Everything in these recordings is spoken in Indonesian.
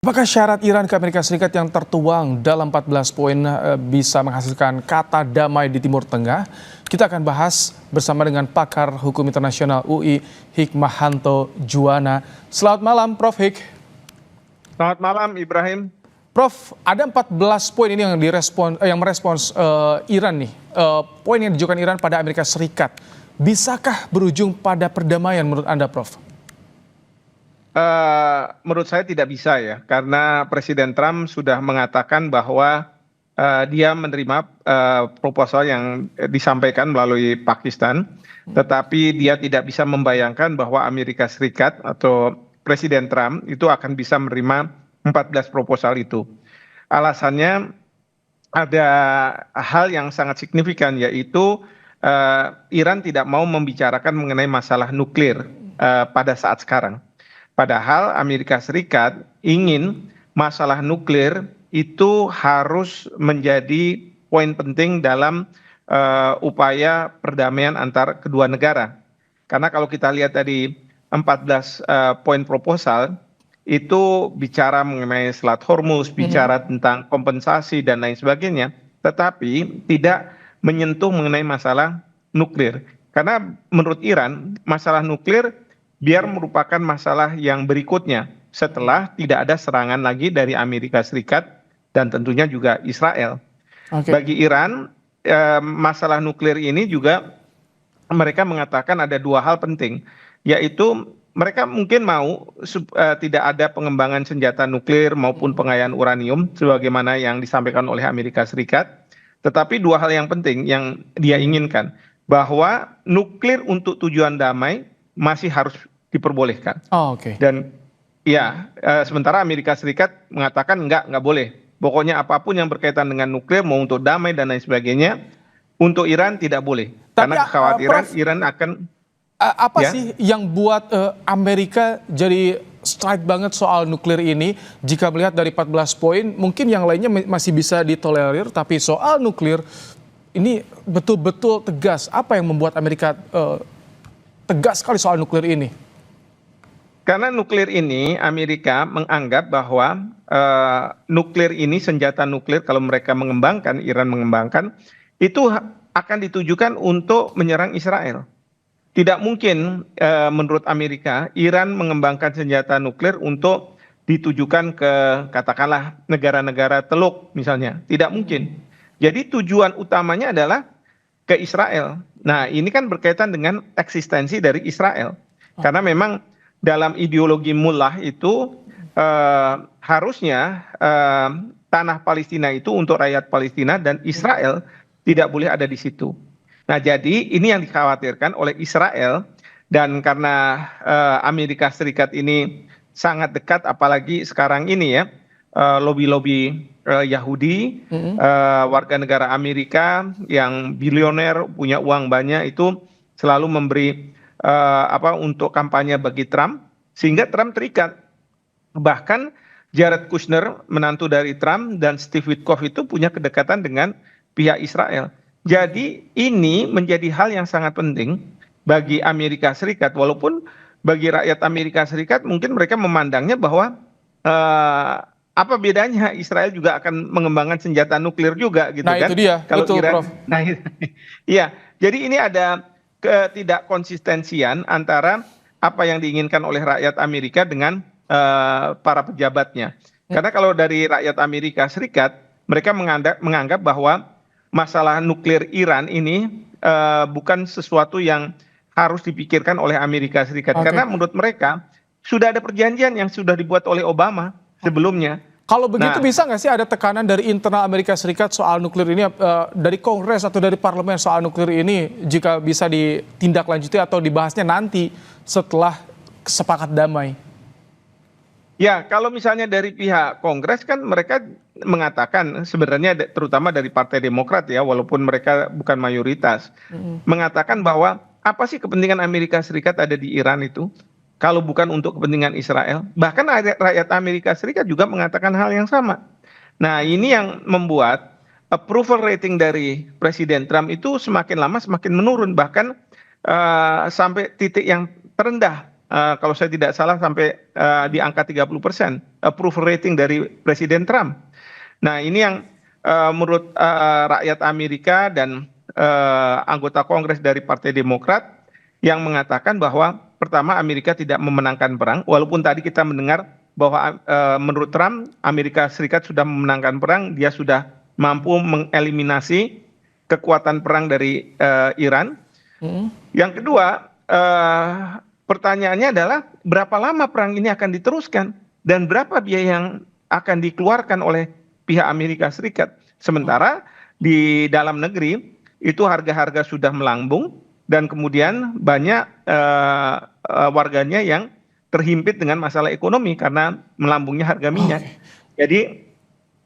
Apakah syarat Iran ke Amerika Serikat yang tertuang dalam 14 poin bisa menghasilkan kata damai di Timur Tengah? Kita akan bahas bersama dengan pakar hukum internasional UI Hikmahanto Juwana. Selamat malam Prof. Hik. Selamat malam Ibrahim. Prof, ada 14 poin ini yang merespons Iran nih. Poin yang diajukan Iran pada Amerika Serikat. Bisakah berujung pada perdamaian menurut Anda, Prof? Menurut saya tidak bisa ya, karena Presiden Trump sudah mengatakan bahwa dia menerima proposal yang disampaikan melalui Pakistan, tetapi dia tidak bisa membayangkan bahwa Amerika Serikat atau Presiden Trump itu akan bisa menerima 14 proposal itu. Alasannya ada hal yang sangat signifikan, yaitu Iran tidak mau membicarakan mengenai masalah nuklir pada saat sekarang. Padahal Amerika Serikat ingin masalah nuklir itu harus menjadi poin penting dalam upaya perdamaian antar kedua negara. Karena kalau kita lihat tadi 14 poin proposal itu bicara mengenai Selat Hormuz, bicara tentang kompensasi dan lain sebagainya, tetapi tidak menyentuh mengenai masalah nuklir. Karena menurut Iran, masalah nuklir biar merupakan masalah yang berikutnya setelah tidak ada serangan lagi dari Amerika Serikat dan tentunya juga Israel. Bagi Iran, masalah nuklir ini juga mereka mengatakan ada dua hal penting, yaitu mereka mungkin mau tidak ada pengembangan senjata nuklir maupun pengayaan uranium sebagaimana yang disampaikan oleh Amerika Serikat. Tetapi dua hal yang penting yang dia inginkan, bahwa nuklir untuk tujuan damai masih harus diperbolehkan. Dan ya, sementara Amerika Serikat mengatakan enggak boleh. Pokoknya apapun yang berkaitan dengan nuklir, mau untuk damai dan lain sebagainya, untuk Iran tidak boleh. Karena kekhawatiran Iran akan sih yang buat Amerika jadi strike banget soal nuklir ini? Jika melihat dari 14 poin, mungkin yang lainnya masih bisa ditolerir, tapi soal nuklir ini betul-betul tegas. Apa yang membuat Amerika tegas sekali soal nuklir ini? Karena nuklir ini Amerika menganggap bahwa nuklir ini, senjata nuklir kalau mereka mengembangkan, Iran mengembangkan, itu akan ditujukan untuk menyerang Israel. Tidak mungkin menurut Amerika Iran mengembangkan senjata nuklir untuk ditujukan ke katakanlah negara-negara Teluk misalnya. Tidak mungkin. Jadi tujuan utamanya adalah ke Israel. Nah, ini kan berkaitan dengan eksistensi dari Israel. Karena memang dalam ideologi mullah itu harusnya tanah Palestina itu untuk rakyat Palestina dan Israel tidak boleh ada di situ. Nah, jadi ini yang dikhawatirkan oleh Israel, dan karena Amerika Serikat ini sangat dekat, apalagi sekarang ini ya, lobi-lobi Yahudi, warga negara Amerika yang bilioner, punya uang banyak, itu selalu memberi untuk kampanye bagi Trump, sehingga Trump terikat. Bahkan Jared Kushner, menantu dari Trump, dan Steve Witkoff itu punya kedekatan dengan pihak Israel. Jadi ini menjadi hal yang sangat penting bagi Amerika Serikat, walaupun bagi rakyat Amerika Serikat mungkin mereka memandangnya bahwa apa bedanya, Israel juga akan mengembangkan senjata nuklir juga gitu kan. Nah itu dia, kalau betul, Iran, Prof. Nah iya, jadi ini ada ketidak konsistensian antara apa yang diinginkan oleh rakyat Amerika dengan para pejabatnya. Karena kalau dari rakyat Amerika Serikat, mereka menganggap bahwa masalah nuklir Iran ini bukan sesuatu yang harus dipikirkan oleh Amerika Serikat. Karena menurut mereka sudah ada perjanjian yang sudah dibuat oleh Obama sebelumnya. Kalau begitu bisa nggak sih ada tekanan dari internal Amerika Serikat soal nuklir ini, dari Kongres atau dari Parlemen soal nuklir ini, jika bisa ditindaklanjuti atau dibahasnya nanti setelah sepakat damai? Ya, kalau misalnya dari pihak Kongres kan mereka mengatakan, sebenarnya terutama dari Partai Demokrat ya, walaupun mereka bukan mayoritas, mengatakan bahwa apa sih kepentingan Amerika Serikat ada di Iran itu, kalau bukan untuk kepentingan Israel. Bahkan rakyat Amerika Serikat juga mengatakan hal yang sama. Nah, ini yang membuat approval rating dari Presiden Trump itu semakin lama semakin menurun, bahkan sampai titik yang terendah kalau saya tidak salah sampai di angka 30% approval rating dari Presiden Trump. Nah, ini yang menurut rakyat Amerika dan anggota Kongres dari Partai Demokrat yang mengatakan bahwa pertama Amerika tidak memenangkan perang, walaupun tadi kita mendengar bahwa menurut Trump Amerika Serikat sudah memenangkan perang, dia sudah mampu mengeliminasi kekuatan perang dari Iran. Yang kedua, pertanyaannya adalah berapa lama perang ini akan diteruskan dan berapa biaya yang akan dikeluarkan oleh pihak Amerika Serikat. Sementara di dalam negeri itu harga-harga sudah melambung dan kemudian banyak warganya yang terhimpit dengan masalah ekonomi karena melambungnya harga minyak. Jadi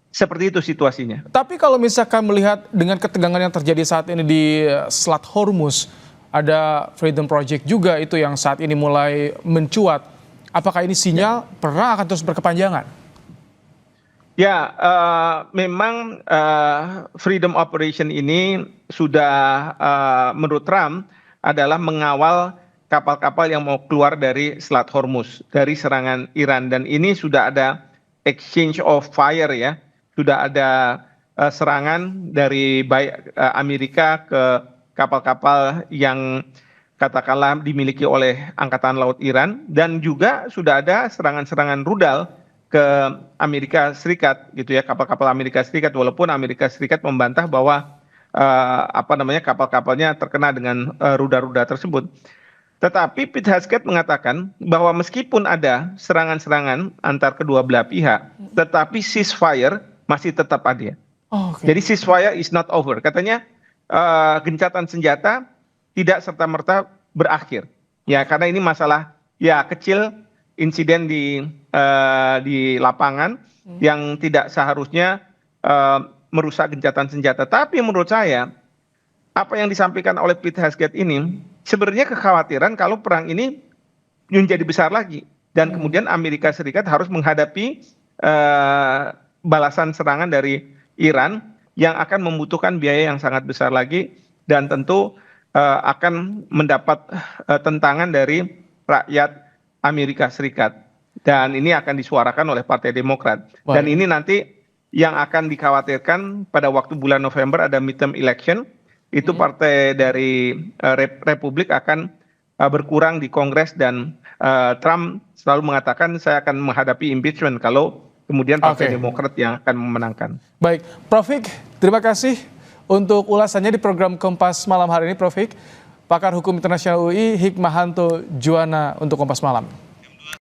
seperti itu situasinya. Tapi kalau misalkan melihat dengan ketegangan yang terjadi saat ini di Selat Hormuz, ada Freedom Project juga itu yang saat ini mulai mencuat. Apakah ini sinyal perang akan terus berkepanjangan? Ya, memang Freedom Operation ini sudah menurut Trump adalah mengawal kapal-kapal yang mau keluar dari Selat Hormuz, dari serangan Iran. Dan ini sudah ada exchange of fire ya, sudah ada serangan dari baik Amerika ke kapal-kapal yang katakanlah dimiliki oleh Angkatan Laut Iran, dan juga sudah ada serangan-serangan rudal ke Amerika Serikat gitu ya, kapal-kapal Amerika Serikat, walaupun Amerika Serikat membantah bahwa kapal-kapalnya terkena dengan rudal-rudal tersebut. Tetapi Pete Hegseth mengatakan bahwa meskipun ada serangan-serangan antar kedua belah pihak, tetapi ceasefire masih tetap ada. Jadi ceasefire is not over. Katanya gencatan senjata tidak serta-merta berakhir. Ya, karena ini masalah ya kecil, insiden di lapangan yang tidak seharusnya merusak gencatan senjata. Tapi menurut saya apa yang disampaikan oleh Pete Hegseth ini sebenarnya kekhawatiran kalau perang ini menjadi besar lagi dan kemudian Amerika Serikat harus menghadapi balasan serangan dari Iran yang akan membutuhkan biaya yang sangat besar lagi dan tentu akan mendapat tentangan dari rakyat Amerika Serikat. Dan ini akan disuarakan oleh Partai Demokrat. Dan ini nanti yang akan dikhawatirkan pada waktu bulan November ada midterm election, itu partai dari Republik akan berkurang di Kongres dan Trump selalu mengatakan saya akan menghadapi impeachment kalau kemudian Partai Demokrat yang akan memenangkan. Baik, Prof. Hik, terima kasih untuk ulasannya di program Kompas Malam hari ini, Prof. Hik. Pakar Hukum Internasional UI, Hikmahanto Juwana untuk Kompas Malam.